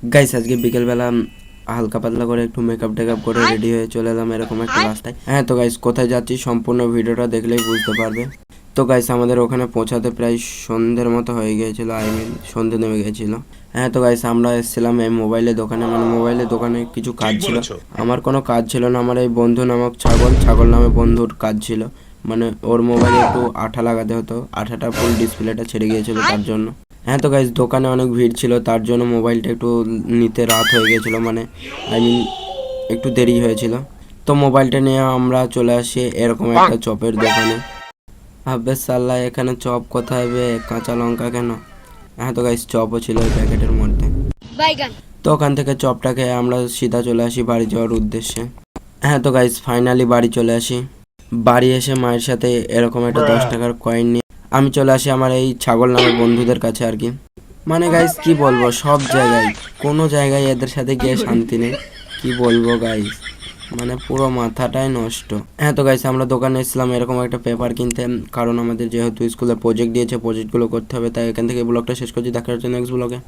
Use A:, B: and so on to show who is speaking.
A: Guys আজকে বিকেলবেলা হালকা পাতলা করে একটু মেকআপ টেকআপ করে রেডি হয়ে চলে এলাম এরকম একটা রাস্তায়। হ্যাঁ তো গাইস কোথায় যাচ্ছি সম্পূর্ণ ভিডিওটা দেখলেই বুঝতে পারবে। তো গাইস আমাদের ওখানে পৌঁছাতে প্রায় সন্ধ্যের মতো হয়ে গিয়েছিল, আই মিন সন্ধ্যে নেমে গিয়েছিল। হ্যাঁ তো গাইস আমরা এসেছিলাম এই মোবাইলের দোকানে, মানে মোবাইলের দোকানে কিছু কাজ ছিল। আমার কোনো কাজ ছিল না, আমার এই বন্ধু নামক ছাগল নামে বন্ধুর কাজ ছিল। মানে ওর মোবাইলে একটু আঠা লাগাতে হতো, আঠাটা ফুল ডিসপ্লেটা ছেড়ে গিয়েছিল তার জন্য। হ্যাঁ তো গাইস দোকানে অনেক ভিড় ছিল, তার জন্য মোবাইলটা একটু নিতে রাত হয়ে গেছিলো, মানে আই মিন একটু দেরি হয়েছিল। তো মোবাইলটা নিয়ে আমরা চলে আসি এরকম একটা চপের দোকানে। আবে সাল্লাহ, এখানে চপ কোথায় বে, কাঁচা লঙ্কা কেন? হ্যাঁ তো গাইস চপও ছিল ওই প্যাকেটের মধ্যে। তো ওখান থেকে চপটা খেয়ে আমরা সিধা চলে আসি বাড়ি যাওয়ার উদ্দেশ্যে। হ্যাঁ তো গাইস ফাইনালি বাড়ি চলে আসি। বাড়ি এসে মায়ের সাথে এরকম একটা 10 টাকার কয়েন নিয়ে আমি চলে আসি আমার এই ছাগল নামের বন্ধুদের কাছে আর কি। মানে গাইস কি বলবো, সব জায়গায় কোনো জায়গায় এদের সাথে গিয়ে শান্তি নেই। কি বলবো গাইস, মানে পুরো মাথাটাই নষ্ট। হ্যাঁ তো গাইস আমরা দোকানে এসেছিলাম এরকম একটা পেপার কিনতে, কারণ আমাদের যেহেতু স্কুলে প্রজেক্ট দিয়েছে, প্রজেক্টগুলো করতে হবে, তাই এখান থেকে ব্লগটা শেষ করছি। দেখার জন্য নেক্সট ব্লগে।